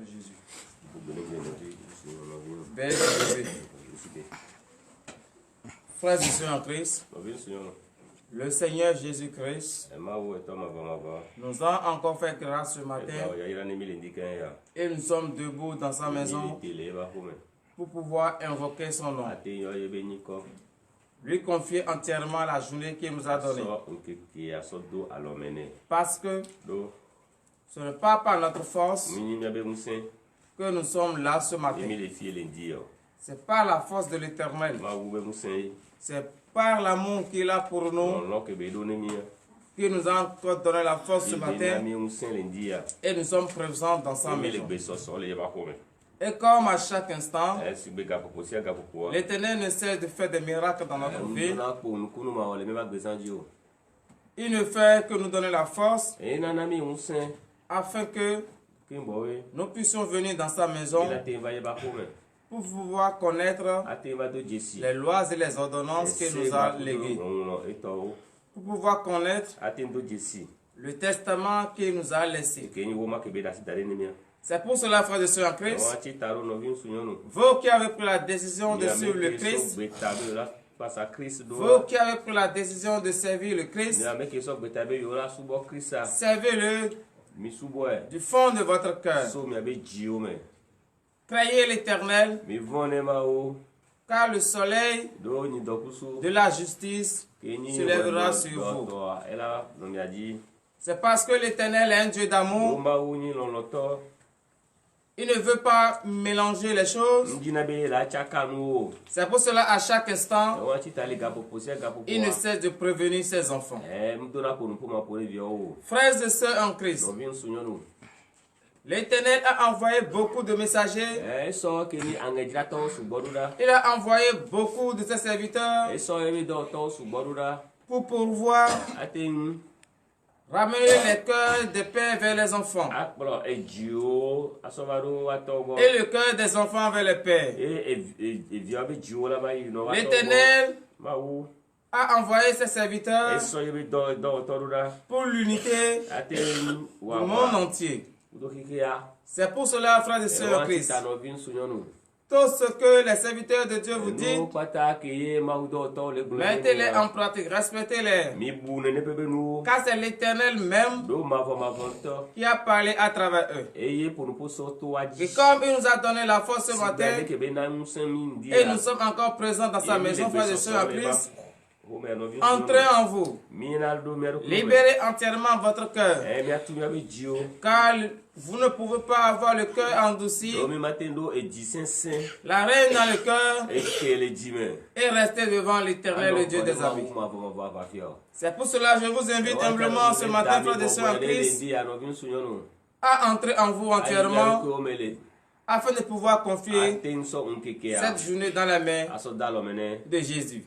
Jésus. Père élevé. Frères et sœurs en Christ, le Seigneur Jésus-Christ nous a encore fait grâce ce matin et nous sommes debout dans sa maison pour pouvoir invoquer son nom. Lui confier entièrement la journée qu'il nous a donnée. Parce que ce n'est pas par notre force que nous sommes là ce matin. C'est par la force de l'Éternel. C'est par l'amour qu'il a pour nous qu'il nous a encore donné la force ce matin. Et nous sommes présents dans sa maison. Et comme à chaque instant, l'Éternel ne cesse de faire des miracles dans notre vie. Il ne fait que nous donner la force afin que nous puissions venir dans sa maison pour pouvoir connaître les lois et les ordonnances qu'il nous a léguées. Pour pouvoir connaître le testament qu'il nous a laissé. C'est pour cela, frères et sœurs en Christ, vous qui avez pris la décision de suivre le Christ, vous qui avez pris la décision de servir le Christ, servez-le du fond de votre cœur. Craignez l'Éternel, car le soleil de la justice se lèvera sur vous. C'est parce que l'Éternel est un Dieu d'amour. Il ne veut pas mélanger les choses. C'est pour cela, à chaque instant, il ne cesse de prévenir ses enfants. Frères et sœurs en Christ, l'Éternel a envoyé beaucoup de messagers. Il a envoyé beaucoup de ses serviteurs pour pouvoir ramener les cœurs des pères vers les enfants et le cœur des enfants vers les pères. L'Éternel a envoyé ses serviteurs pour l'unité du monde entier. C'est pour cela, frères et sœurs en Christ, tout ce que les serviteurs de Dieu vous disent, mettez-les en pratique, respectez-les. Car c'est l'Éternel même qui a parlé à travers eux. Et comme il nous a donné la force ce matin, et nous sommes encore présents dans sa maison, frères et sœurs en Christ, entrez en vous, libérez entièrement votre cœur, car vous ne pouvez pas avoir le cœur endurci, la reine dans le cœur, et rester devant l'Éternel, le Dieu des armées. C'est pour cela que je vous invite humblement ce matin, frères et sœurs en Christ, à entrer en vous entièrement, afin de pouvoir confier cette journée dans la main de Jésus.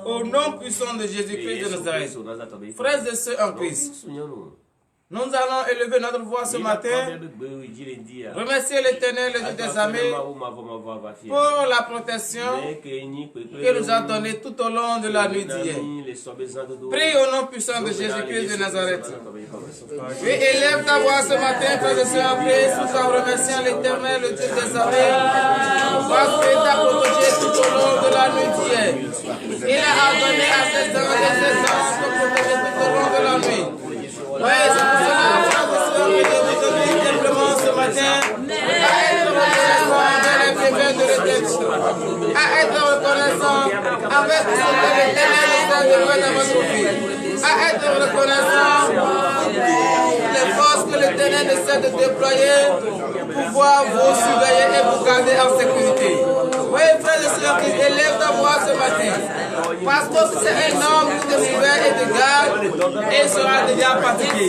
Au nom puissant de Jésus-Christ de Nazareth, frères et sœurs en Christ, nous allons élever notre voix ce matin, remercier l'Éternel, le Dieu des armées, pour la protection qu'il nous a donnée tout au long de la nuit d'hier. Prie au nom puissant de Jésus-Christ de Nazareth. Oui, élève ta voix ce matin, frères et sœurs en Christ, tout en remerciant l'Éternel, le Dieu des armées, parce qu'il t'a protégé tout au long de la nuit d'hier. Il a ordonné à ses anges et ses anges de protéger tout au long de la nuit. Oui, c'est pour cela, frères et sœurs, que je vous invite simplement ce matin à être reconnaissant dans les bienfaits de l'Éternel, à être reconnaissant avec tout ce que l'Éternel nous a donné dans votre vie, à être reconnaissant les forces que l'Éternel rien ne cesse de déployer pour pouvoir vous surveiller et vous garder en sécurité. Oui, frères et sœurs, élève ta voix ce matin. Parce que c'est un homme qui te surveille et te garde et sera déjà fatigué.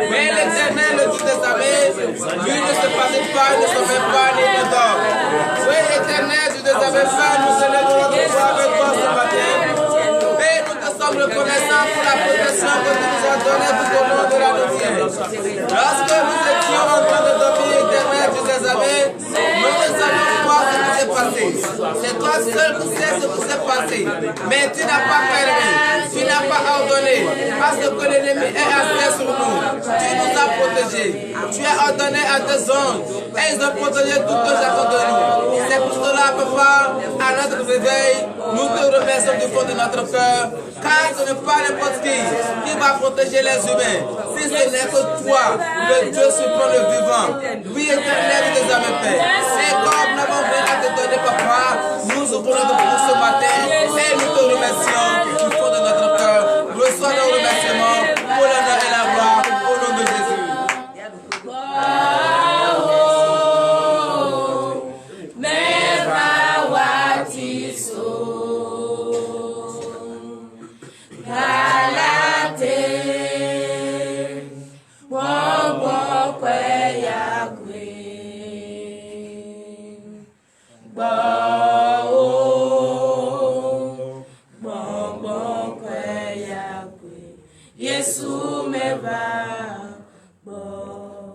Mais l'Éternel, le Dieu des armées, lui ne se fatigue pas, ne se met pas, ni ne dort. Oui, l'Éternel, Dieu des armées, Père, nous célébrons notre foi avec toi ce matin. Et nous te sommes reconnaissants pour la protection que tu nous as donnée tout au long de la nuit. Lorsque nous étions en train de dormir, Éternel, Dieu des armées, nous ne savions pas ce qui s'est passé. C'est toi seul qui sais ce qui s'est passé. Mais tu n'as pas permis, tu n'as pas ordonné, parce que l'ennemi est assis sur nous. Tu nous as protégés. Tu as ordonné à tes anges et ils ont protégé tout un chacun de nous. C'est pour cela, Papa, à notre réveil, nous te remercions du fond de notre cœur, car ce n'est pas n'importe qui va protéger les humains. Si ce n'est que toi, le Dieu suprême, le vivant, oui, éternel des âmes, Père. Et comme nous avons rien à te donner, Papa, nous ouvrons notre bouche ce matin et nous te remercions du fond de notre cœur. Reçois nos remerciements pour l'honneur et la gloire au nom de Jésus.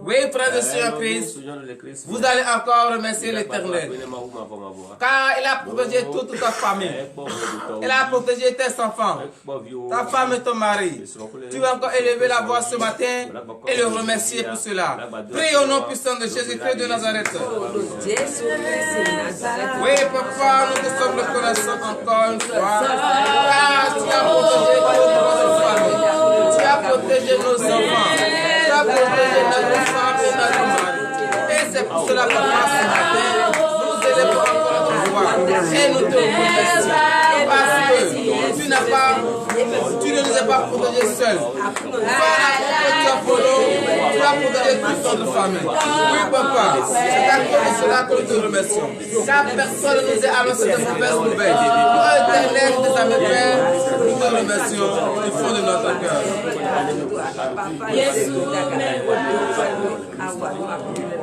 Oui, frères et sœurs Christ, vous allez encore remercier l'Éternel, car il a protégé toute ta famille, il a protégé tes enfants, ta femme et ton mari. Tu vas encore élever la voix ce matin et le remercier pour cela. Prie au nom puissant de Jésus-Christ de Nazareth. Oui, Papa, nous te sommes reconnaissants encore une fois, car tu as protégé notre famille, tu as protégé nos enfants, tu as protégé notre femme et notre mari. Et c'est pour cela que ce matin, nous élevons encore notre voix et nous te remercions. Parce que tu ne nous as pas protégés seuls. Par l'amour que tu as pour nous, tu as protégé toute notre famille. Oui, Papa, c'est à cause de cela que nous te remercions. Car personne ne nous a annoncé de mauvaises nouvelles. Oh, éternel des amis Père, nous te remercions du fond de notre cœur.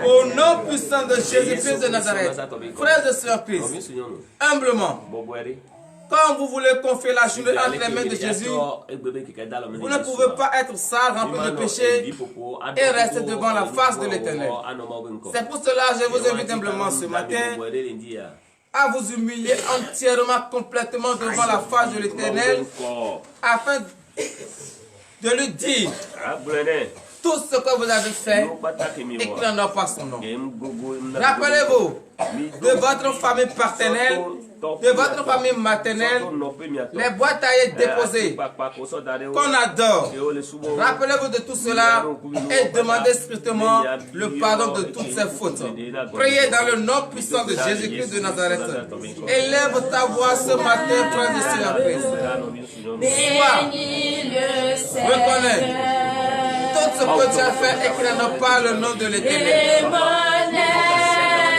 Au nom puissant de Jésus-Christ de Nazareth, frères et sœurs Christ, humblement, quand vous voulez confier la journée entre les mains de Jésus, vous ne pouvez pas être sale, rempli de péché et rester devant la face de l'Éternel. C'est pour cela que je vous invite humblement ce matin à vous humilier entièrement, complètement devant la face de l'Éternel, afin de lui dire tout ce que vous avez fait et qu'il n'en a pas son nom. Rappelez-vous de votre famille paternelle, de votre famille maternelle, les boîtes à y déposées qu'on adore. Rappelez-vous de tout cela et demandez strictement le pardon de toutes ces fautes. Priez dans le nom puissant de Jésus-Christ de Nazareth. Élève ta voix ce matin, frère de Christ. Sois, reconnais tout ce que tu as fait et qu'il n'en a pas le nom de l'Éternel.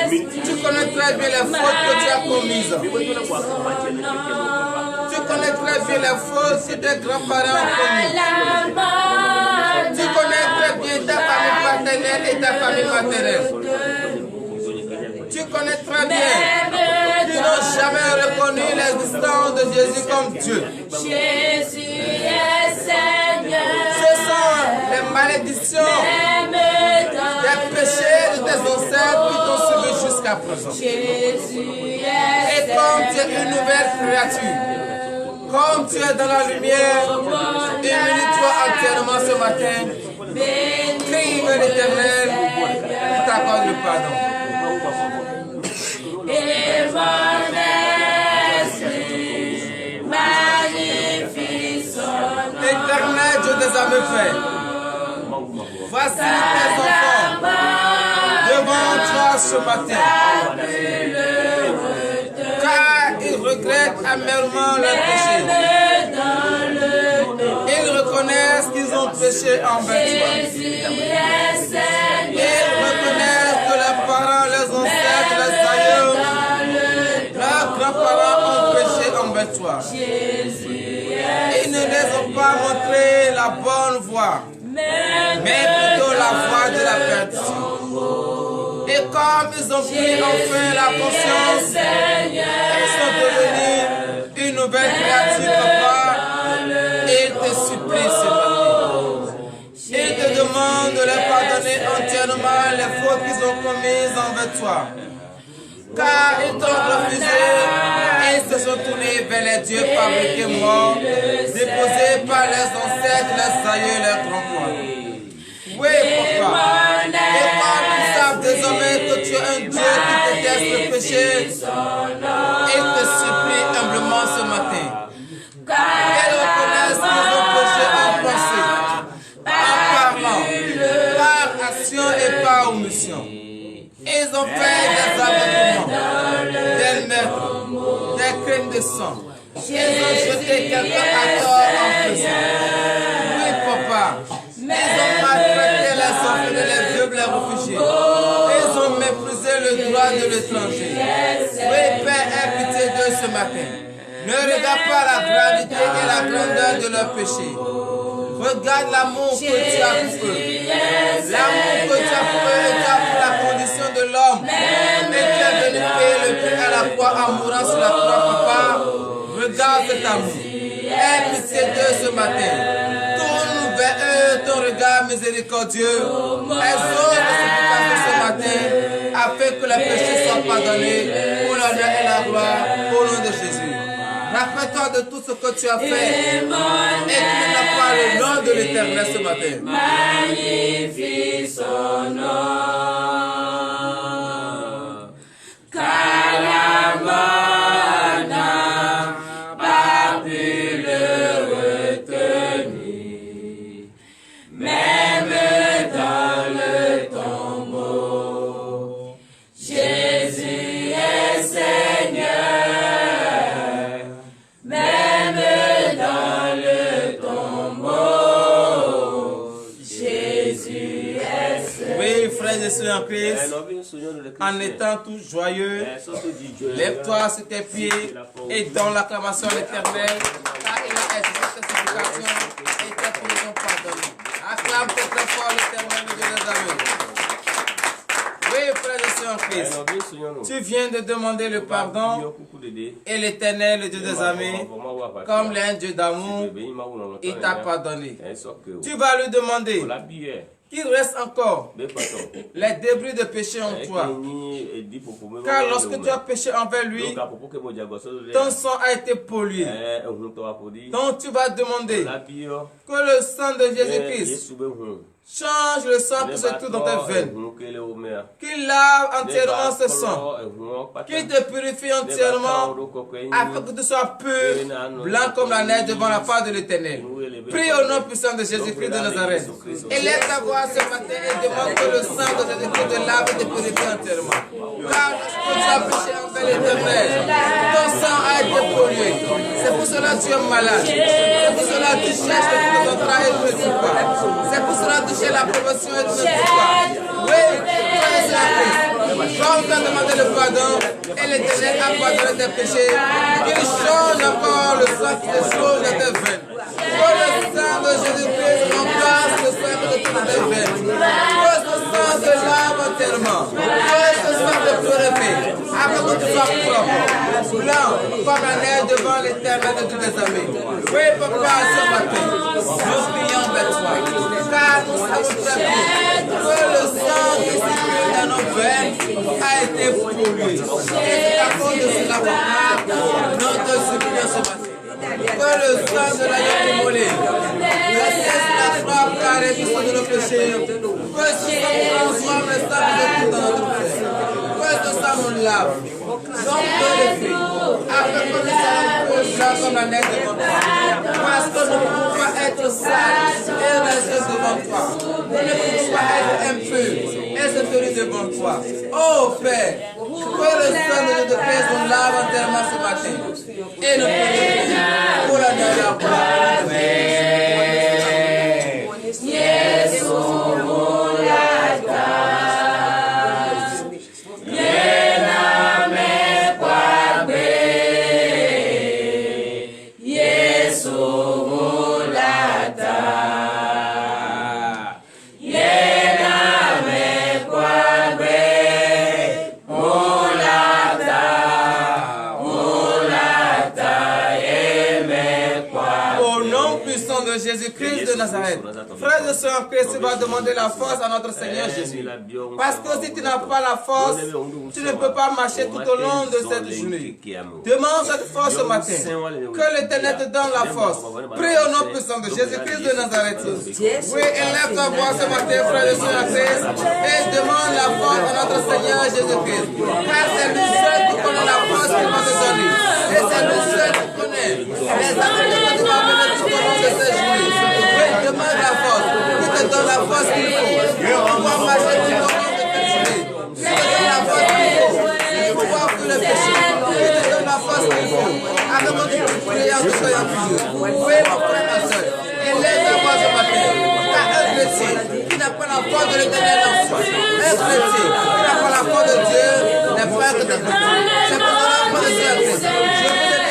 Tu connais très bien les fautes que tu as commises. Tu connais très bien les fautes que tes grands-parents ont commises. Tu connais très bien ta famille paternelle et ta famille maternelle. Tu connais très bien qu'ils n'ont jamais reconnu l'existence de Jésus comme Dieu. Jésus est Seigneur. Ce sont les malédictions, les péchés de tes ancêtres qui t'ont suivi jusqu'à présent. Et comme tu es une nouvelle créature, comme tu es dans la lumière, humilie-toi entièrement ce matin. Crie vers l'Éternel qui t'accorde le pardon. Et mon esprit magnifie son nom. Éternel Dieu des âmes Père, voici tes enfants devant toi ce matin, car ils regrettent amèrement leur péché. Ils reconnaissent qu'ils ont péché envers toi. toi. Ils ne les ont pas montré la bonne voie, mais plutôt la voie de la perdition. Et comme ils ont pris enfin la conscience, ils sont devenus une nouvelle créature, papa. Ils te supplient ce matin. Ils te demandent de leur pardonner entièrement les fautes qu'ils ont commises envers toi. Car ils t'ont refusé et ils se sont tournés vers les dieux fabriqués morts, déposés par les ancêtres, les aïeux, les grands-parents. Oui, papa. Et comme ils savent désormais que tu es un Dieu qui déteste le péché, ils te supplient humblement ce matin. Ils reconnaissent qu'ils ont péché en pensée, en parlant, par action et par omission. Ils ont fait des avortements, des meurtres, des crimes de sang. Ils ont jeté quelqu'un à tort en prison. Oui, papa. Ils ont maltraité les enfants, les vieux, les réfugiés. Ils ont méprisé le droit de l'étranger. Oui, Père, aie pitié d'eux ce matin. Ne regarde pas la gravité et la grandeur de leur péché. Regarde l'amour que tu as pour eux. L'amour que tu as pour eux et tu as pour la condition de l'homme. Et tu es venu payer le prix à la croix en mourant sur la croix, papa. Regarde cet amour. Aie pitié d'eux ce matin. Tourne vers eux ton regard miséricordieux. Exauce de ce matin afin que les péchés soient pardonnés pour l'honneur et la gloire au nom de Jésus. Rappelle-toi de tout ce que tu as fait et tu n'as pas le nom de l'Éternel ce matin. Magnifie son nom, car la mort n'a pas pu le retenir, même dans le tombeau. Jésus est Seigneur. Frères et sœurs en Christ, en étant tous joyeux, lève-toi sur tes pieds et donne l'acclamation à l'Éternel, car il a exercé cette supplication et tes péchés sont pardonnés. Acclame très fort l'Éternel, le Dieu des armées. Oui, frères et sœurs en Christ, tu viens de demander le pardon et l'Éternel, le Dieu des armées, comme l'un Dieu d'amour, il t'a pardonné. Tu vas lui demander qu'il reste encore les débris de péché en toi. Car lorsque tu as péché envers lui, ton sang a été pollué. Donc tu vas demander que le sang de Jésus-Christ change le sang qui se trouve dans tes veines. Qu'il lave entièrement ce sang. Qu'il te purifie entièrement afin que tu sois pur, blanc comme la neige devant la face de l'Éternel. Prie au nom puissant de Jésus-Christ de Nazareth. Et lève ta voix ce matin et demande que le sang de Jésus-Christ te lave et te purifie entièrement. Car lorsque tu as péché envers l'Éternel, ton sang a été pollué. C'est pour cela que tu es malade. C'est pour cela que tu cherches le contrat et tu ne trouves pas. C'est pour cela que tu cherches l'approbation et tu ne trouves pas. Oui, c'est la Christ. Comme tu as demandé le pardon et l'Éternel a pardonné tes péchés, qu'il change encore le sang qui te change dans tes veines. Que le sang de Jésus-Christ remplace le sang de toutes tes veines. Que ce sang te lave entièrement. Que ce sang te purifie. Afin que tu sois propre, blanc, comme la neige devant l'Éternel de tous tes amis. Oui, papa, ce matin, nous prions vers toi. Car nous savons très bien que le sang qui circule dans nos veines a été pollué. Et c'est à cause de cela, papa, nous te supplions ce matin. Que le sang de l'agneau immolé, le cesse la frappe carrée qui sont de nos péchés, que ce sang transforme le sang de tout dans notre cœur, que ce sang nous lave, donc purifie, afin que nous soyons blancs comme la neige devant toi, parce que nous ne pouvons pas être sages et restés devant toi, nous ne pouvons pas être impurs et se tenir devant toi. Oh Père, que le sang de Jésus-Christ nous lave entièrement ce matin et nous purifie pour la dernière fois. Nazareth. Frères et sœurs en Christ, tu vas demander la force à notre Seigneur Jésus. Parce que si tu n'as pas la force, tu ne peux pas marcher tout au long de cette journée. Demande cette force ce matin. Que l'Éternel te donne la force. Prie au nom puissant de Jésus-Christ de Nazareth. Oui, élève ta voix ce matin, frères et sœurs en Christ, et demande la force à notre Seigneur Jésus-Christ. Car c'est lui seul qui connaît la force qu'il va te donner. Et c'est lui seul qui connaît les actes que tu vas mener tout au long de cette journée. Oui, demande la force. Qu'il te donne la force qu'il faut. Pour pouvoir marcher tout au long de cette journée. Qu'il te donne la force qu'il faut. Pour pouvoir fuir le péché. Qu'il te donne la force qu'il faut. Avec notre prière, nous soyons plus. Oui, mon frère, ma soeur. Élève ta voix ce matin. Car un chrétien qui n'a pas la foi de l'Éternel en soi, un chrétien qui n'a pas la foi de Dieu, n'est pas que de Dieu. C'est pour cela que je suis appelé. Je vous ai dit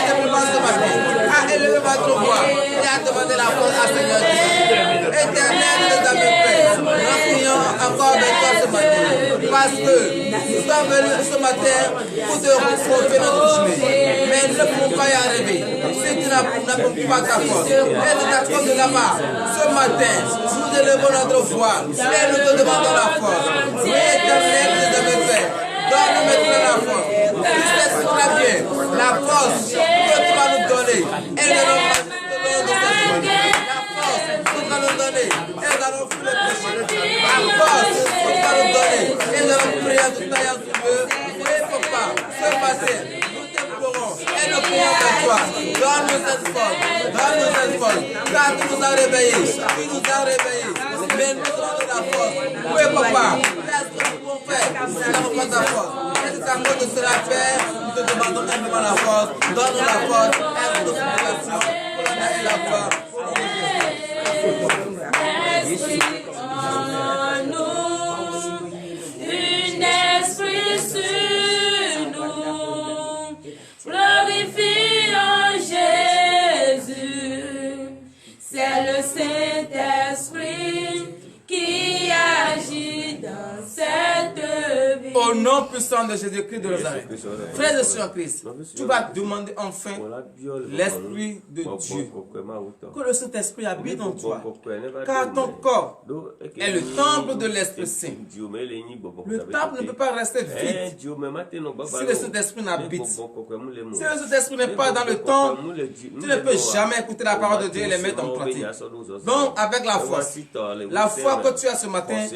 simplement ce matin à élever votre voix et à demander la force à Seigneur Jésus. Éternel, nous avons fait. Nous prions encore avec toi ce matin. Parce que nous sommes venus ce matin pour te retrouver notre chemin. Mais nous ne pouvons pas y arriver si tu n'as pas ta force. Et de ta force de là-bas, ce matin, nous élevons notre voix et nous te demandons la force. Oui, éternel, nous avons fait. Donne-nous maintenant la force. Tu sais très bien la force que tu vas nous donner. Elle ne nous pas de cette journée. La force que tu vas nous donner. Elle va nous fuir le péché. La force que tu vas nous donner. Elle va nous prier tout à l'heure sur eux. Oui, papa, ce matin, nous t'implorons et nous prions vers toi. Donne-nous cette force. Donne-nous cette force. Car tu nous as réveillés. Tu nous as réveillés. Mais nous avons de la force. Oui, papa, qu'est-ce que nous pouvons faire? Nous n'avons pas ta force. Est-ce qu'à cause de cela faire, nous te demandons simplement la force. Donne-nous la force. Aide nos supplications pour l'honneur et la foi. Esprit en nous, une esprit sur nous, glorifions Jésus. C'est le Saint-Esprit qui agit dans cette vie. Au nom puissant de Jésus-Christ de Nazareth, frères et sœurs en Christ, tu vas demander enfin l'Esprit de Dieu. Que le Saint-Esprit habite en toi. Car ton corps est le temple de l'Esprit Saint. Le temple ne peut pas rester vide si le Saint-Esprit n'habite. Si le Saint-Esprit n'est pas dans le temple, tu ne peux jamais écouter la parole de Dieu et les mettre en pratique. Donc, avec la force que tu as ce matin,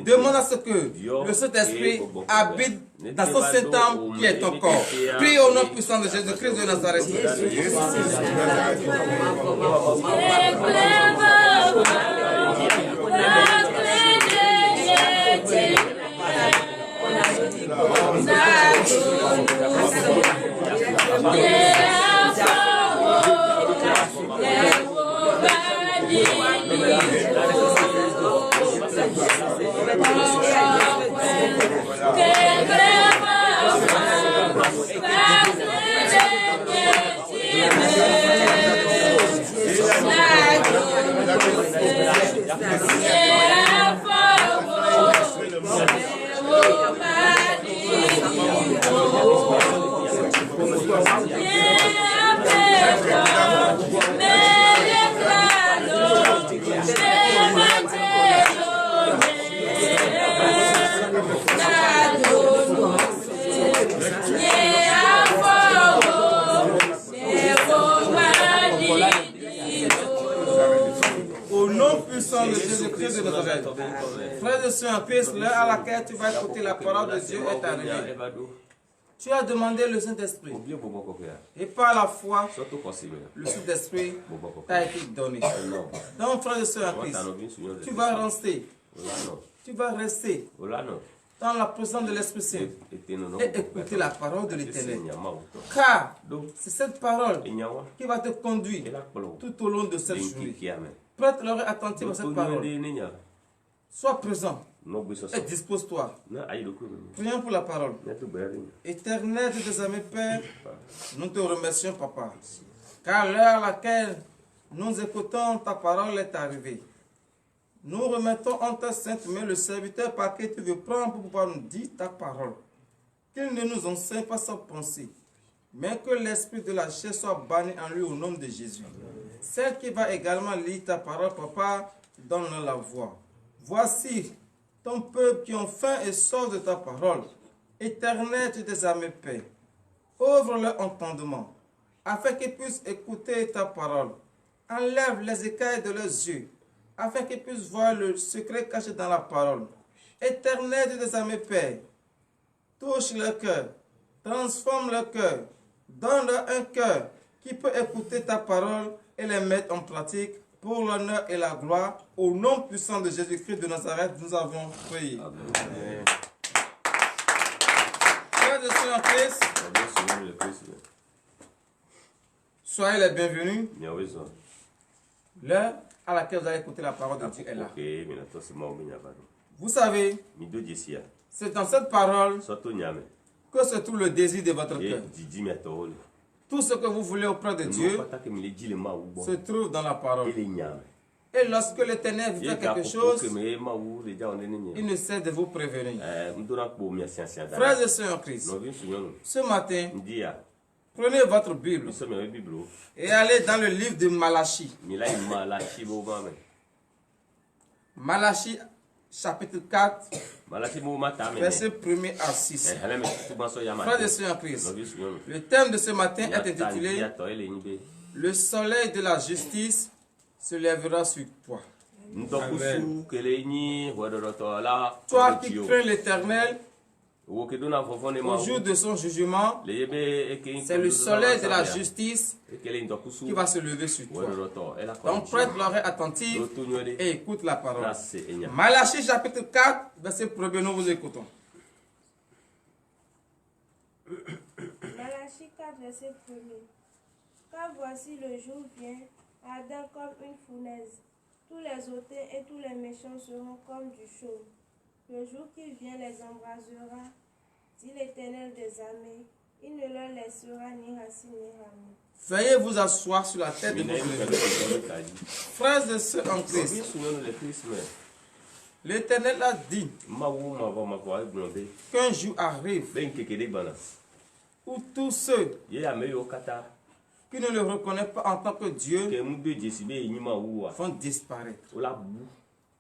demande à ce que le Saint-Esprit habite dans son Saint-Temple qui est ton corps. Prie au nom puissant de Jésus-Christ de Nazareth. Au nom puissant de Jésus-Christ de Nazareth, frères et sœurs en Christ, l'heure à laquelle tu vas écouter la parole de Dieu est arrivée. Tu as demandé le Saint-Esprit. Et par la foi, le Saint-Esprit t'a été donné. Donc, frères et sœurs en Christ, tu vas rester dans la présence de l'Esprit Saint et écouter la parole de l'Éternel. Car c'est cette parole qui va te conduire tout au long de cette journée. Prête l'oreille attentive à cette parole. Sois présent et dispose-toi. Prions pour la parole. Éternel Dieu des armées, Père, nous te remercions, Papa, car l'heure à laquelle nous écoutons ta parole est arrivée. Nous remettons en ta sainte main le serviteur par qui tu veux prendre pour pouvoir nous dire ta parole. Qu'il ne nous enseigne pas sans pensée, mais que l'esprit de la chair soit banni en lui au nom de Jésus. Celle qui va également lire ta parole, papa, donne-leur la voix. Voici ton peuple qui ont faim et soif de ta parole. Éternel, tu des armées paix. Ouvre leur entendement, afin qu'ils puissent écouter ta parole. Enlève les écailles de leurs yeux, afin qu'ils puissent voir le secret caché dans la parole. Éternel, Dieu des armées Père, touche leur cœur, transforme leur cœur, donne-leur un cœur qui peut écouter ta parole et les mettre en pratique pour l'honneur et la gloire. Au nom puissant de Jésus-Christ de Nazareth, nous avons prié. Amen. Frères et sœurs en Christ, soyez les bienvenus. L'heure à laquelle vous allez écouter la parole de Dieu est là. Vous savez, c'est dans cette parole que se trouve le désir de votre cœur. Tout ce que vous voulez auprès de Dieu se trouve dans la parole. Et lorsque l'Éternel vous fait quelque chose, il ne cesse de vous prévenir. Frères et sœurs en Christ, ce matin, prenez votre Bible et allez dans le livre de Malachie. Malachie chapitre 4, verset 1er à 6. Frères et sœurs en Christ, le thème de ce matin est intitulé « Le soleil de la justice se lèvera sur toi ». Toi qui crains l'Éternel, au jour de son jugement, c'est le soleil de la justice qui va se lever sur toi. Donc prête l'oreille attentive et écoute la parole. Malachie chapitre 4, verset 1er, nous vous écoutons. Malachie 4, verset 1er. Car voici le jour vient, ardent comme une fournaise. Tous les hautains et tous les méchants seront comme du chaume. Le jour qui vient les embrasera, dit l'Éternel des armées. Il ne leur laissera ni racine ni rameau. Veuillez vous asseoir sur la tête de votre frères et sœurs en Christ. L'Éternel a dit qu'un jour arrive où tous ceux qui ne le reconnaissent pas en tant que Dieu vont disparaître.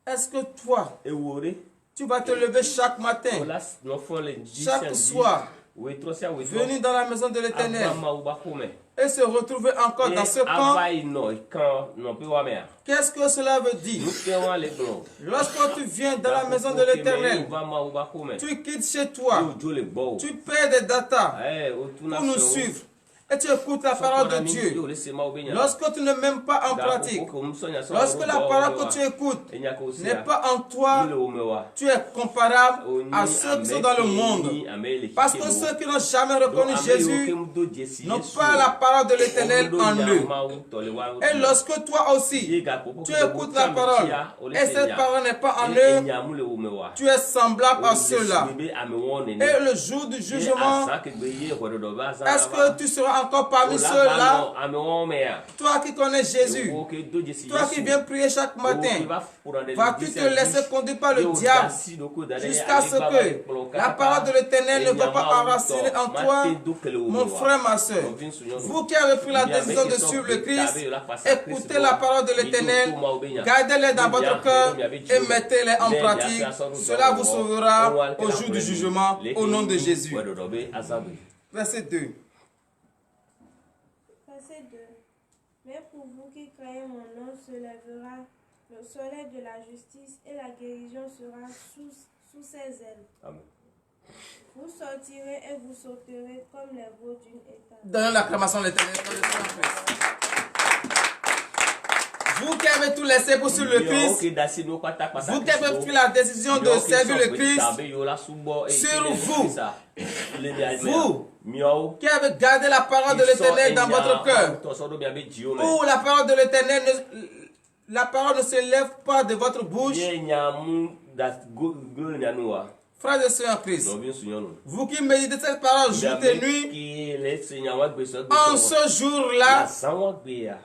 Est-ce que toi, tu vas te lever chaque matin, chaque soir, venir dans la maison de l'Éternel et se retrouver encore dans ce camp? Qu'est-ce que cela veut dire? Lorsque tu viens dans la maison de l'Éternel, tu quittes chez toi, tu paies des datas pour nous suivre. Et tu écoutes la parole de Dieu. Lorsque tu ne mets pas en pratique, lorsque la parole que tu écoutes n'est pas en toi, tu es comparable à ceux qui sont dans le monde. Parce que ceux qui n'ont jamais reconnu Jésus n'ont pas la parole de l'Éternel en eux. Et lorsque toi aussi, tu écoutes la parole et cette parole n'est pas en eux, tu es semblable à ceux-là. Et le jour du jugement, est-ce que tu seras encore parmi ceux-là? Toi qui connais Jésus, toi qui viens prier chaque matin, vas-tu te laisser conduire par le diable jusqu'à ce que la parole de l'Éternel ne va pas enraciner en toi? Mon frère, ma soeur, vous qui avez pris la décision de suivre le Christ, écoutez la parole de l'Éternel, gardez-les dans votre cœur et mettez-les en pratique. Cela vous sauvera au jour du jugement au nom de Jésus. Verset 2. Verset 2. Mais pour vous qui craignez mon nom se lèvera le soleil de la justice et la guérison sera sous ses ailes. Amen. Vous sortirez et vous sauterez comme les veaux d'une étable. Donnons l'acclamation à l'Éternel. Vous qui avez tout laissé pour suivre le Christ, vous qui avez pris la décision de servir le Christ, sur vous qui avez gardé la parole de l'Éternel dans votre cœur, où la parole de l'Éternel, la parole ne se lève pas de votre bouche. Frères et sœurs en Christ, vous qui méditez cette parole jour et nuit, en ce jour-là,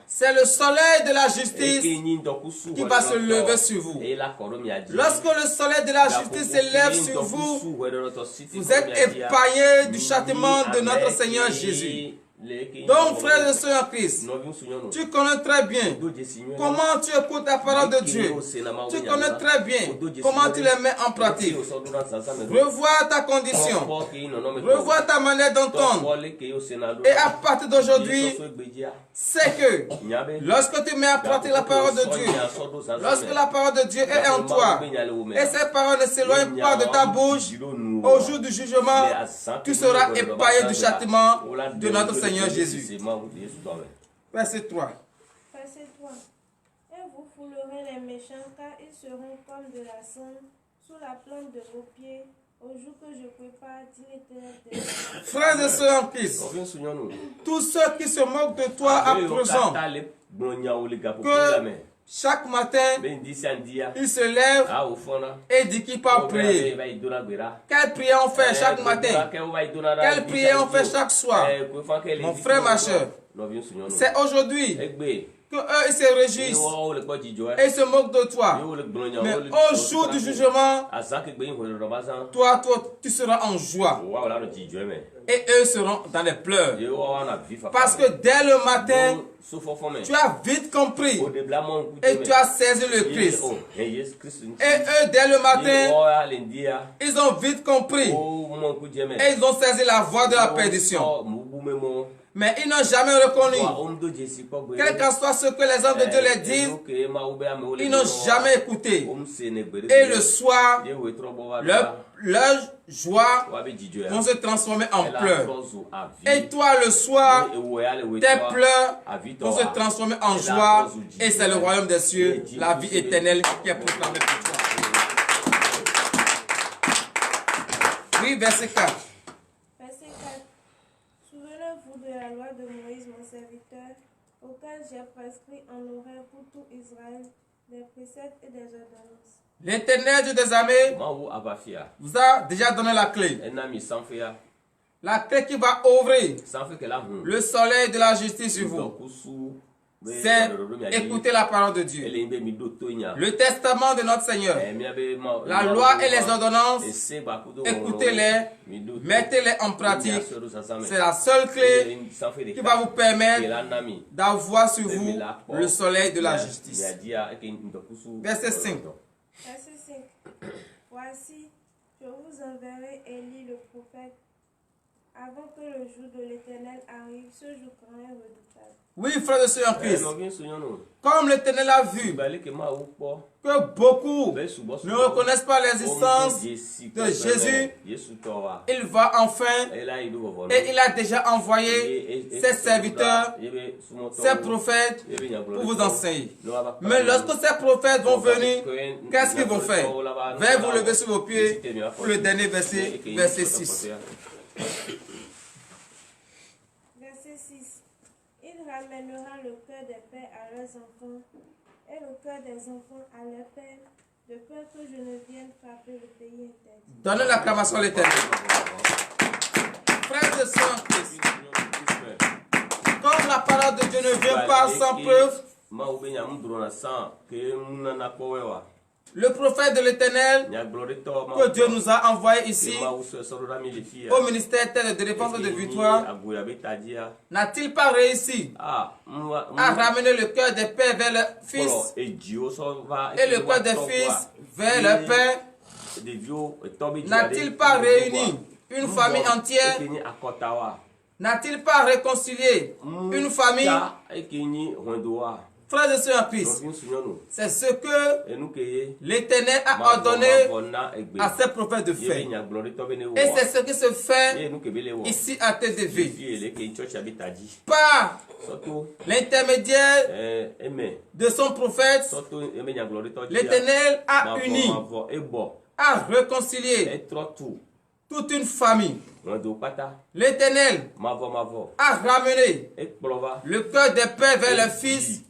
c'est le soleil de la justice qui va se lever sur vous. Lorsque le soleil de la justice s'élève sur vous, vous êtes épargnés du châtiment de notre Seigneur Jésus. Donc, frères et sœurs en Christ, tu connais très bien comment tu écoutes la parole de Dieu. Tu connais très bien comment tu les mets en pratique. Revois ta condition. Revois ta manière d'entendre. Et à partir d'aujourd'hui, c'est que lorsque tu mets en pratique la parole de Dieu, lorsque la parole de Dieu est en toi, et cette parole ne s'éloigne pas de ta bouche, au jour du jugement, tu seras épargné du châtiment de notre Seigneur Jésus. Verset 3. Verset 3. Et vous foulerez les méchants, car ils seront comme de la cendre sous la plante de vos pieds, au jour que je prépare, dit l'Éternel. Frères et sœurs en Christ, tous ceux qui se moquent de toi à présent, que chaque matin, il se lève et dit qu'il peut prier. Quelle prière on fait chaque matin? Quelle prière on fait chaque soir? Mon frère, ma soeur, c'est aujourd'hui que eux ils se réjouissent et ils se moquent de toi. Mais au jour du jugement, toi, tu seras en joie. Et eux seront dans les pleurs. Parce que dès le matin, tu as vite compris et tu as saisi le Christ. Et eux, dès le matin, ils ont vite compris et ils ont saisi la voie de la perdition. Mais ils n'ont jamais reconnu, quel qu'en soit ce que les hommes de Dieu les disent, ils n'ont jamais écouté. Et le soir, leur joie vont se transformer en pleurs. Et toi, le soir, tes pleurs vont se transformer en joie. Et c'est le royaume des cieux, la vie éternelle qui est proclamée pour toi. Oui, verset 4. Souvenez-vous de la loi de Moïse, mon serviteur, auquel j'ai prescrit en horaire pour tout Israël des préceptes et des ordonnances. L'Éternel Dieu des armées vous a déjà donné la clé. La clé qui va ouvrir le soleil de la justice sur vous. C'est écouter la parole de Dieu. Le testament de notre Seigneur. La loi et les ordonnances. Écoutez-les. Mettez-les en pratique. C'est la seule clé qui va vous permettre d'avoir sur vous le soleil de la justice. Verset 5. Verset 5. Voici, je vous enverrai Élie le prophète, avant que le jour de l'Éternel arrive, ce jour grand et redoutable. Oui, frères et sœurs en Christ, comme l'Éternel a vu que beaucoup ne reconnaissent pas l'existence de Jésus, il va enfin, et il a déjà envoyé ses serviteurs, ses prophètes, pour vous enseigner. Mais lorsque ces prophètes vont venir, qu'est-ce qu'ils vont faire? Veuillez vous lever sur vos pieds pour le dernier verset, verset 6. Ramènera le cœur des pères à leurs enfants et le cœur des enfants à leurs pères, de peur que je ne vienne frapper le pays interdit. Donnez l'acclamation à l'Éternel. Frères et sœurs en Christ, comme la parole de Dieu ne vient pas sans preuve, le prophète de l'Éternel que Dieu nous a envoyé ici au ministère de défense et de victoire n'a-t-il pas réussi à ramener le cœur des pères vers le fils et le cœur des fils vers le père? N'a-t-il pas réuni une famille entière? N'a-t-il pas réconcilié une famille? Frères et sœurs en Christ, c'est ce que l'Éternel a ordonné à ses prophètes de faire. Et c'est ce qui se fait ici à TDV. Par l'intermédiaire de son prophète, l'Éternel a uni, a réconcilié toute une famille. L'Éternel a ramené le cœur des pères vers le fils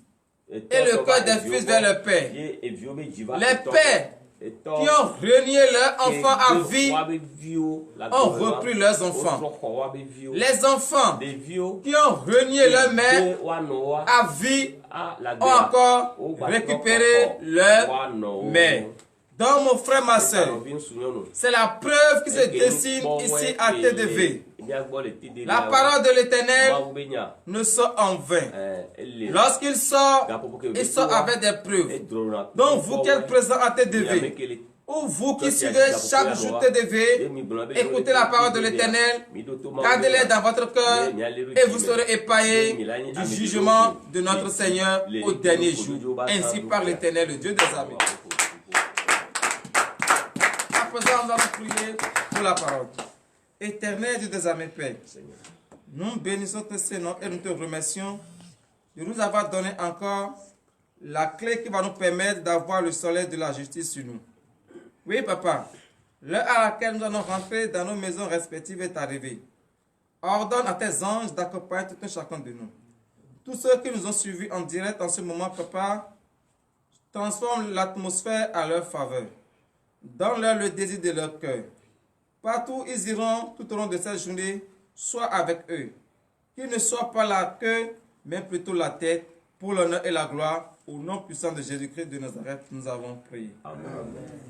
et le cœur des fils vers le père. Les pères qui ont renié leurs enfants à vie ont repris leurs enfants. Les enfants qui ont renié leur mère à vie ont encore récupéré leur mère. Donc mon frère, ma soeur, c'est la preuve qui se dessine ici à TDV. La parole de l'Éternel ne sort en vain. Lorsqu'il sort, il sort avec des preuves. Donc vous qui êtes présents à TDV, ou vous qui suivez chaque jour TDV, écoutez la parole de l'Éternel, gardez-les dans votre cœur et vous serez épargnés du jugement de notre Seigneur au dernier jour. Ainsi par l'Éternel, le Dieu des armées. À présent, nous allons prier pour la parole. Éternel Dieu des armées, Père, nous bénissons tes Seigneur et nous te remercions de nous avoir donné encore la clé qui va nous permettre d'avoir le soleil de la justice sur nous. Oui, papa, l'heure à laquelle nous allons rentrer dans nos maisons respectives est arrivée. Ordonne à tes anges d'accompagner tout un chacun de nous. Tous ceux qui nous ont suivis en direct en ce moment, papa, transforme l'atmosphère à leur faveur. Donne-leur le désir de leur cœur. Partout où ils iront tout au long de cette journée, sois avec eux. Qu'ils ne soient pas la queue, mais plutôt la tête, pour l'honneur et la gloire. Au nom puissant de Jésus-Christ de Nazareth, nous avons prié. Amen.